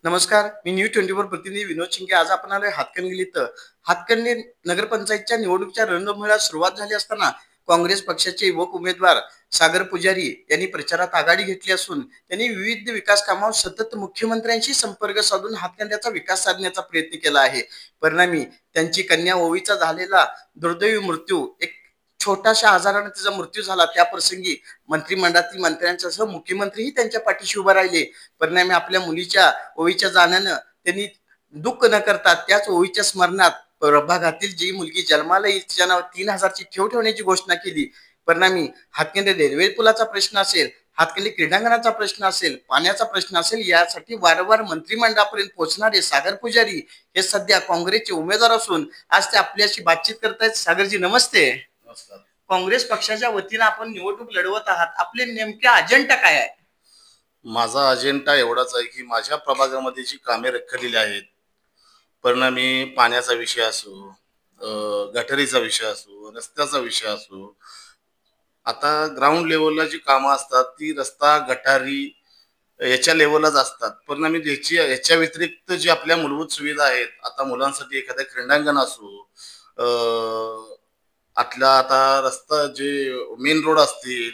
नमस्कार, मी न्यूज 24 प्रतिनिधी विनोद शिंगे. आज आपण आलोय हातकणंगले इथं. हातकणंगले नगरपंचायतच्या निवडणुकीच्या रणधुमाळीला सुरुवात झाली असताना काँग्रेस पक्षाचे युवक उमेदवार सागर पुजारी यांनी प्रचारात आघाडी घेतली असून त्यांनी विविध विकास कामावर सतत मुख्यमंत्र्यांशी संपर्क साधून हातकणंगल्याचा विकास साधण्याचा प्रयत्न केला आहे. परिणामी त्यांची कन्या ओवीचा झालेला दुर्दैवी मृत्यू, एक छोट्याशा आजाराने तिचा मृत्यू झाला, त्या प्रसंगी मंत्रिमंडळातील मंत्र्यांसह मुख्यमंत्रीही त्यांच्या पाठीशी उभे राहिले. परिणामी आपल्या मुलीच्या ओवीच्या जाण्यानं त्यांनी दुःख न करता त्याच ओवीच्या स्मरणात प्रभागातील जी मुलगी जन्माला येईल तिच्या नावावर 3,000ची ठेव ठेवण्याची घोषणा केली. परिणामी हातकणंगले रेल्वे पुलाचा प्रश्न असेल, हातकणंगले क्रीडांगणाचा प्रश्न असेल, पाण्याचा प्रश्न असेल, यासाठी वारंवार मंत्रिमंडळापर्यंत पोहोचणारे सागर पुजारी हे सध्या काँग्रेसचे उमेदवार असून आज ते आपल्याशी बातचीत करतायत. सागरजी नमस्ते. नमस्कार. काँग्रेस पक्षाच्या वतीनं आपण निवडणूक लढवत आहात, आपले नेमके अजेंडा काय आहे? माझा अजेंडा एवढाच आहे की माझ्या प्रभागामध्ये जी कामे रखडलेली आहेत, परिणामी पाण्याचा विषय असो, गटारीचा विषय असो, रस्त्याचा विषय असो, आता ग्राउंड लेवलला जी कामं असतात ती रस्ता गटारी याच्या लेवललाच असतात. परिणामी याच्या व्यतिरिक्त जी आपल्या मूलभूत सुविधा आहेत, आता मुलांसाठी एखाद्या क्रीडांगण असो, आता रस्ता जे मेन रोड असतील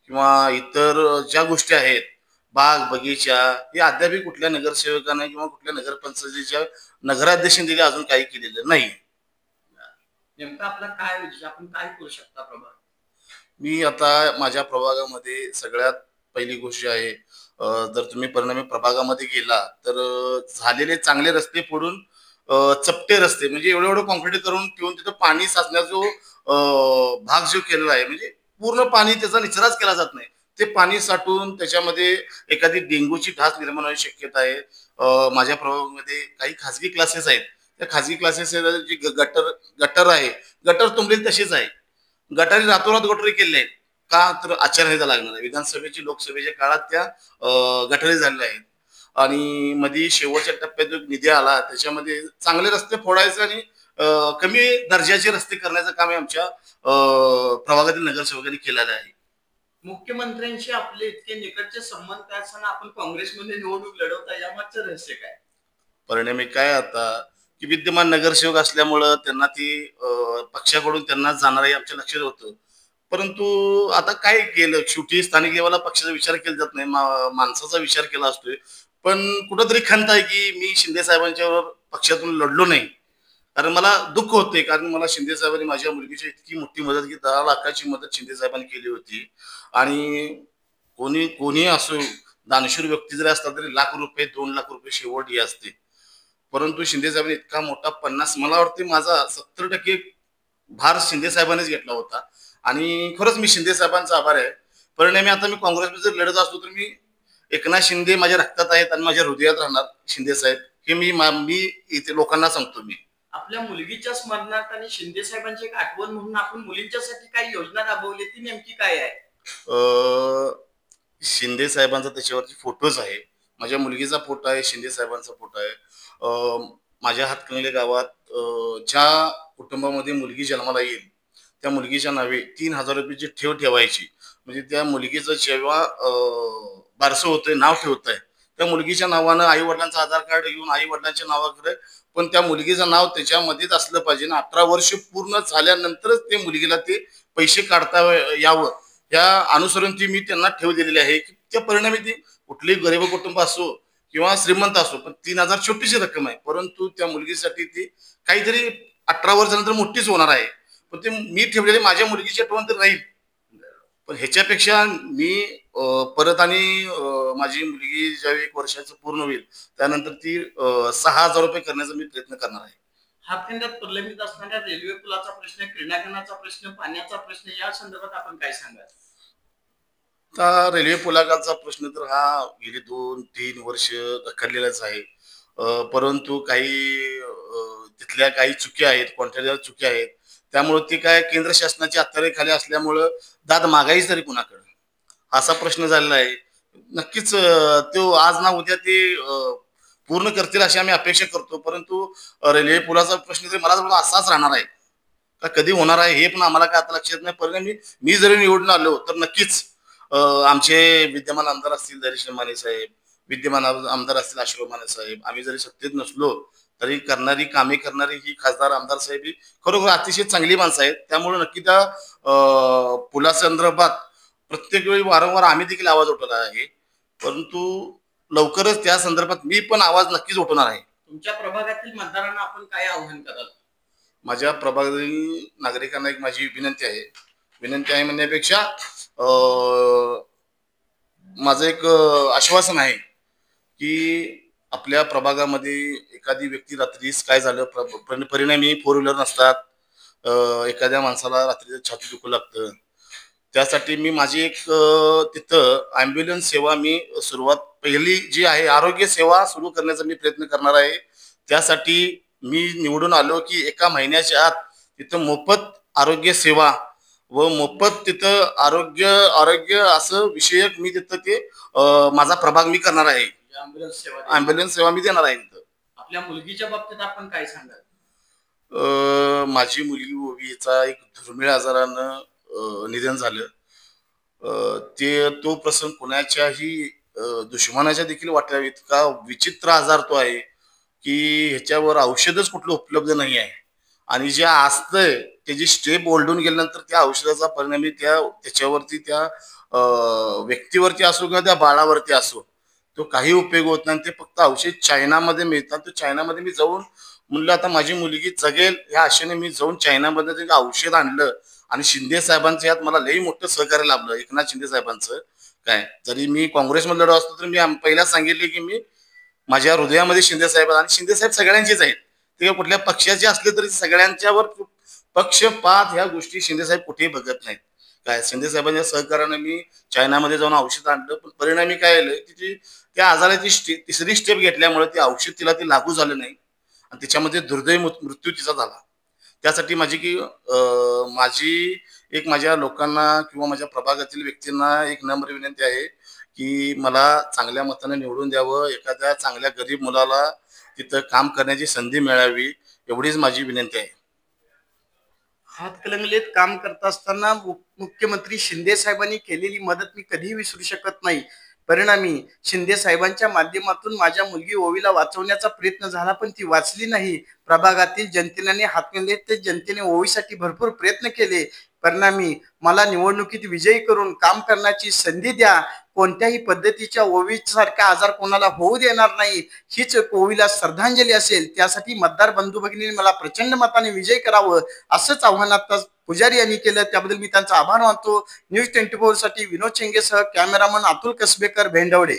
किंवा इतर ज्या गोष्टी आहेत, बाग बगीचा, हे अद्यापही कुठल्या नगरसेवकाने किंवा कुठल्या नगरपंचायतीच्या नगराध्यक्षांनी दिले अजून काही केलेलं नाही. नेमका आपला काय विषय, आपण काय करू शकता प्रभाग? मी आता माझ्या प्रभागामध्ये सगळ्यात पहिली गोष्ट आहे, जर तुम्ही परिणामी प्रभागामध्ये गेला तर झालेले चांगले रस्ते फोडून चपटे रस्ते म्हणजे एवढं एवढं कॉन्क्रीट करून ठेवून तिथं पाणी साचण्याचा जो भाग जो केलेला आहे, म्हणजे पूर्ण पाणी त्याचा निचराच केला जात नाही. ते पाणी साठून त्याच्यामध्ये एखादी डेंग्यूची ढास निर्माण होण्याची शक्यता आहे. माझ्या प्रभागामध्ये काही खाजगी क्लासेस आहेत, त्या खाजगी क्लासेस जी गटर गटर आहे, गटर तुंबलेली तशीच आहे. गटारी रातोरात गटारी केले आहेत का तर आचारसंहिता लागणार आहे. विधानसभेची लोकसभेच्या काळात त्या गटारी झालेल्या आहेत आणि मध्ये शेवटच्या टप्प्यात जो निधी आला त्याच्यामध्ये चांगले रस्ते फोडायचे आणि कमी दर्जाचे रस्ते करण्याचं काम आमच्या प्रभागातील नगरसेवकांनी केलेलं आहे. मुख्यमंत्र्यांशी आपले इतके निकटचे संबंध असताना आपण काँग्रेसमध्ये निवडणूक लढवता, यामागचं रहस्य काय? परिणामी काय आता की विद्यमान नगरसेवक असल्यामुळं त्यांना ती पक्षाकडून त्यांना जाणार आहे आमच्या लक्षात होतं. परंतु आता काय केलं, शेवटी स्थानिक लेवलला पक्षाचा विचार केला जात नाही, माणसाचा विचार केला असतोय. पण कुठंतरी खंत आहे की मी शिंदे साहेबांच्यावर पक्षातून लढलो नाही, कारण मला दुःख होते, कारण मला शिंदे साहेबांनी माझ्या मुलगीची इतकी मोठी मदत की 10 लाखाची मदत शिंदे साहेबांनी केली होती. आणि कोणी कोणी असो, दानशूर व्यक्ती जरी असतात तरी ₹1,00,000 ₹2,00,000 शेवट ही असते. परंतु शिंदे साहेबांनी इतका मोठा 50, मला वाटते माझा 70% भार शिंदे साहेबांनीच घेतला होता आणि खरंच मी शिंदे साहेबांचा आभार आहे. परिणामी आता मी काँग्रेसमध्ये जर लढत असतो तर मी एकनाथ शिंदे माझ्या रक्तात आहेत आणि माझ्या हृदयात राहणार शिंदे साहेब, हे मी इथे लोकांना सांगतो. मी आपल्या मुलगीच्या स्मरणार्थ आणि शिंदे साहेबांची एक आठवण म्हणून आपण मुलींच्यासाठी काही योजना राबवली, ती नेमकी काय आहे? शिंदे साहेबांचा त्याच्यावरती फोटोज आहे, माझ्या मुलगीचा फोटो आहे, शिंदे साहेबांचा फोटो आहे. माझ्या हातकणंगले गावात ज्या कुटुंबामध्ये मुलगी जन्माला येईल त्या मुलगीच्या नावे ₹3,000ची ठेव ठेवायची. म्हणजे त्या मुलगीचं जेव्हा बारसं होतंय, नाव ठेवतंय, त्या मुलगीच्या नावानं आई वडिलांचं आधार कार्ड घेऊन आई वडिलांच्या नावाकडे, पण त्या मुलगीचं नाव त्याच्यामध्येच असलं पाहिजे ना. 18 वर्ष पूर्ण झाल्यानंतरच ते मुलगीला ते पैसे काढता यावं, या अनुसरून ती मी त्यांना ठेव दिलेली आहे की त्या परिणामी ती कुठलीही गरीब कुटुंब असो किंवा श्रीमंत असो, पण 3,000 छोटीशी रक्कम आहे, परंतु त्या मुलगीसाठी ती काहीतरी 18 वर्षानंतर मोठीच होणार आहे, पण ते मी ठेवलेली माझ्या मुलगीची आठवण तर राहील. पण ह्याच्यापेक्षा मी परत आणि माझी मुलगी ज्यावेळी 1 वर्षाचं पूर्ण होईल त्यानंतर ती ₹6,000 करण्याचा मी प्रयत्न करणार आहे. हातकणंगल्यात प्रलंबित असणाऱ्या रेल्वे पुलाचा प्रश्न, क्रीडांगणाचा प्रश्न, पाण्याचा प्रश्न, या संदर्भात आपण काय सांगाल? आता रेल्वे पुलाखालचा प्रश्न तर हा गेली 2-3 वर्ष रखडलेलाच आहे. परंतु काही तिथल्या काही चुकी आहेत, कॉन्ट्रॅक्टर चुकी आहेत, त्यामुळे ती काय केंद्र शासनाच्या अखत्यारीखाली असल्यामुळं दाद मागायची तरी कुणाकडे, असा प्रश्न झालेला आहे. नक्कीच तो आज ना उद्या ते पूर्ण करतील अशी आम्ही अपेक्षा करतो. परंतु रेल्वे पुलाचा प्रश्न तरी मला तर असाच राहणार आहे का, कधी होणार आहे हे पण आम्हाला काय आता लक्षात नाही. परिणामी मी जरी निवडून आलो तर नक्कीच आमचे विद्यमान आमदार असतील धैर्यशील माने साहेब, विद्यमान आमदार असतील अशोक माने साहेब, आम्ही जरी सत्तेत नसलो तरी कामे करणारी ही खासदार आमदार साहेब ही खरोखर अतिशय चांगली माणसं आहेत. त्यामुळे नक्की त्या पुलासंदर्भात प्रत्येक वेळी वारंवार आम्ही देखील आवाज उठवला आहे. परंतु लवकरच त्या संदर्भात मी पण आवाज नक्कीच उठवणार आहे. तुमच्या प्रभागातील मतदारांना आपण काय आव्हान कराल? माझ्या प्रभागातील नागरिकांना एक माझी विनंती आहे म्हणण्यापेक्षा माझं एक आश्वासन आहे की आपल्या प्रभागामध्ये एखादी व्यक्ती रात्रीस काय झालं, परिणामी फोर व्हीलर नसतात, एखाद्या माणसाला रात्री छाती दुखू लागतं. त्यासाठी मी माझी एक तिथं ॲम्ब्युलन्स सेवा मी सुरुवात पहिली जी आहे आरोग्य सेवा सुरू करण्याचा मी प्रयत्न करणार आहे. त्यासाठी मी निवडून आलो की एका महिन्याच्या आत तिथं मोफत आरोग्य सेवा व मोफत तिथं आरोग्य आरोग्य असं विषयक मी तिथं ते माझा प्रभाग मी करणार आहे. ॲम्ब्युलन्स सेवा मी देणार आहे तिथं. आपल्या मुलगीच्या बाबतीत आपण काय सांगाल? माझी मुलगी ओवीचा एक दुर्मिळ आजारानं निधन झालं. तो प्रसंग कुणाच्याही दुश्मनाच्या देखील वाटावा इतका विचित्र आजार तो आहे की ह्याच्यावर औषधच कुठलं उपलब्ध नाही आहे. आणि जे असतंय त्याची स्टेप ओलडून गेल्यानंतर त्या औषधाचा परिणामी त्याच्यावरती त्या व्यक्तीवरती असो किंवा त्या बाळावरती असो तो काही उपयोग होत नाही. ते फक्त औषध चायनामध्ये मिळतात. तो चायनामध्ये मी जाऊन म्हणलं आता माझी मुलगी जगेल या आशेने मी जाऊन चायनामध्ये ते औषध आणलं. आणि शिंदे साहेबांचं यात मला लई मोठं सहकार्य लाभलं. एकनाथ शिंदे साहेबांचं काय, जरी मी काँग्रेसमध्ये लढलो असतो तर मी पहिला सांगितले की मी माझ्या हृदयामध्ये शिंदे साहेब आणि शिंदे साहेब सगळ्यांचेच आहेत. ते कुठल्या पक्षाचे असले तरी सगळ्यांच्यावर पक्षपात ह्या गोष्टी शिंदे साहेब कुठेही बघत नाहीत. काय शिंदे साहेबांच्या सहकार्याने मी चायनामध्ये जाऊन औषध आणलं. पण परिणामी काय झालं की त्या आजाराची तिसरी स्टेप घेतल्यामुळे ते औषध तिला ते लागू झालं नाही आणि त्याच्यामध्ये दुर्दैवी मृत्यू तिचा झाला. त्यासाठी माझी एक माझ्या लोकांना किंवा माझ्या प्रभागातील व्यक्तींना एक नम्र विनंती आहे की मला चांगल्या मताने निवडून द्यावं. एखाद्या चांगल्या गरीब मुलाला तिथं काम करण्याची संधी मिळावी एवढीच माझी विनंती आहे. हातकणंगलेत काम करत असताना मुख्यमंत्री शिंदे साहेबांनी केलेली मदत मी कधीही विसरू शकत नाही. परिणामी शिंदे साहेबांच्या माध्यमातून माझ्या मुलगी ओवीला वाचवण्याचा प्रयत्न झाला पण ती वाचली नाही. प्रभागातील जनतेने हातकणंगलेत जनतेने ओवीसाठी भरपूर प्रयत्न केले. परिणामी मला निवडणुकीत विजयी करून काम करण्याची संधी द्या. कोणत्याही पद्धतीच्या ओवीसारखा आजार कोणाला होऊ देणार नाही हीच ओवीला श्रद्धांजली असेल. त्यासाठी मतदार बंधू भगिनींनी मला प्रचंड मताने विजय करावं असंच आव्हान आता पुजारी यांनी केलं. त्याबद्दल मी त्यांचा आभार मानतो. न्यूज 24 साठी विनोद चेंगेसह कॅमेरामन अतुल कसबेकर, भेंडवडे.